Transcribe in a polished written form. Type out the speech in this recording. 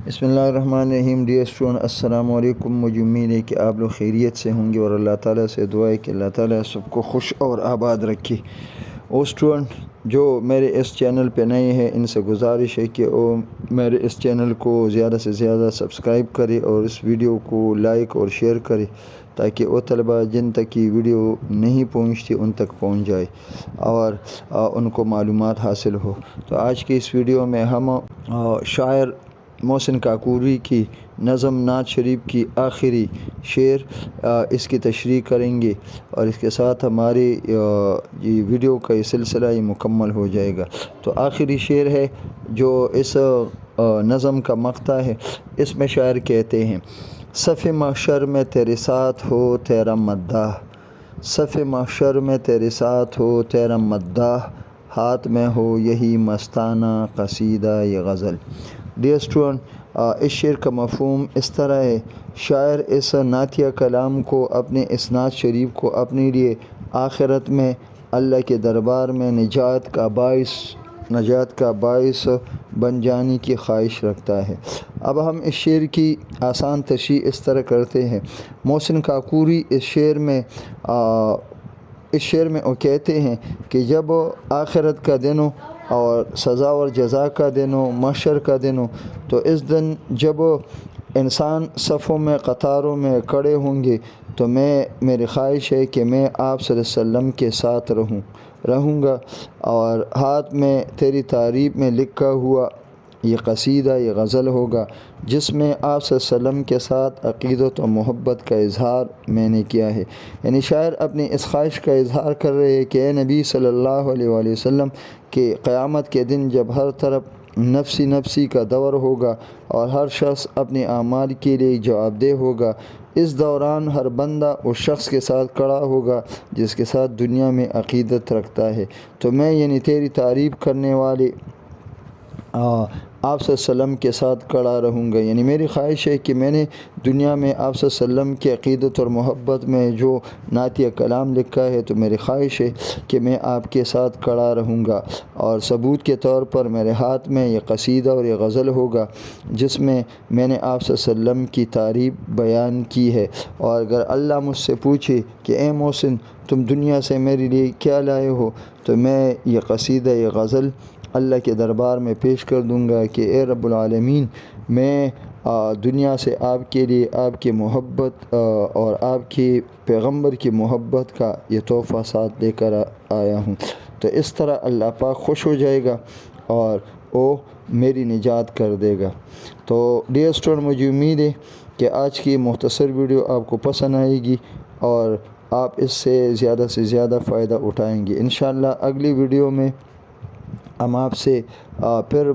بسم اللہ الرحمن الرحیم۔ ڈیئر اسٹوڈنٹ، السلام علیکم۔ مجھے امید ہے کہ آپ لوگ خیریت سے ہوں گے اور اللہ تعالیٰ سے دعا ہے کہ اللہ تعالیٰ سب کو خوش اور آباد رکھے۔ وہ اسٹوڈنٹ جو میرے اس چینل پہ نئے ہیں، ان سے گزارش ہے کہ وہ میرے اس چینل کو زیادہ سے زیادہ سبسکرائب کرے اور اس ویڈیو کو لائک اور شیئر کرے تاکہ وہ طلبہ جن تک یہ ویڈیو نہیں پہنچتی ان تک پہنچ جائے اور ان کو معلومات حاصل ہو۔ تو آج کی اس ویڈیو میں ہم شاعر محسن کاکوری کی نظم نعت شریف کی آخری شعر اس کی تشریح کریں گے اور اس کے ساتھ ہماری یہ ویڈیو کا یہ سلسلہ یہ مکمل ہو جائے گا۔ تو آخری شعر ہے جو اس نظم کا مقطع ہے۔ اس میں شاعر کہتے ہیں: صف محشر میں تیرے ساتھ ہو تیرا مداح، صف محشر میں تیرے ساتھ ہو تیرا مداح، ہاتھ میں ہو یہی مستانہ قصیدہ یہ غزل۔ ڈیئر اسٹوڈنٹ، اس شعر کا مفہوم اس طرح ہے، شاعر اس نعتیہ کلام کو اپنے اس نعت شریف کو اپنے لیے آخرت میں اللہ کے دربار میں نجات کا باعث بن جانے کی خواہش رکھتا ہے۔ اب ہم اس شعر کی آسان تشریح اس طرح کرتے ہیں۔ محسن کاکوری اس شعر میں وہ کہتے ہیں کہ جب آخرت کا دن ہو اور سزا اور جزا کا دن ہو، محشر کا دن ہو، تو اس دن جب انسان صفوں میں قطاروں میں کھڑے ہوں گے تو میری خواہش ہے کہ میں آپ صلی اللہ علیہ وسلم کے ساتھ رہوں گا اور ہاتھ میں تیری تعریف میں لکھا ہوا یہ قصیدہ یہ غزل ہوگا جس میں آپ صلی اللہ علیہ وسلم کے ساتھ عقیدت و محبت کا اظہار میں نے کیا ہے۔ یعنی شاعر اپنی اس خواہش کا اظہار کر رہے ہیں کہ اے نبی صلی اللہ علیہ وآلہ وسلم کہ قیامت کے دن جب ہر طرف نفسی کا دور ہوگا اور ہر شخص اپنے اعمال کے لیے جواب دہ ہوگا، اس دوران ہر بندہ اس شخص کے ساتھ کھڑا ہوگا جس کے ساتھ دنیا میں عقیدت رکھتا ہے۔ تو میں یعنی تیری تعریف کرنے والے آپ صلی اللہ علیہ وسلم کے ساتھ کھڑا رہوں گا۔ یعنی میری خواہش ہے کہ میں نے دنیا میں آپ صلی اللہ علیہ وسلم کی عقیدت اور محبت میں جو نعتیہ کلام لکھا ہے تو میری خواہش ہے کہ میں آپ کے ساتھ کھڑا رہوں گا، اور ثبوت کے طور پر میرے ہاتھ میں یہ قصیدہ اور یہ غزل ہوگا جس میں میں نے آپ صلی اللہ علیہ وسلم کی تعریف بیان کی ہے۔ اور اگر اللہ مجھ سے پوچھے کہ اے محسن تم دنیا سے میرے لیے کیا لائے ہو، تو میں یہ قصیدہ یہ غزل اللہ کے دربار میں پیش کر دوں گا کہ اے رب العالمین، میں دنیا سے آپ کے لیے آپ کی محبت اور آپ کے پیغمبر کی محبت کا یہ تحفہ ساتھ لے کر آیا ہوں۔ تو اس طرح اللہ پاک خوش ہو جائے گا اور وہ میری نجات کر دے گا۔ تو ڈیئر اسٹوڈنٹ، مجھے امید ہے کہ آج کی مختصر ویڈیو آپ کو پسند آئے گی اور آپ اس سے زیادہ فائدہ اٹھائیں گے۔ انشاءاللہ اگلی ویڈیو میں ہم آپ سے پھر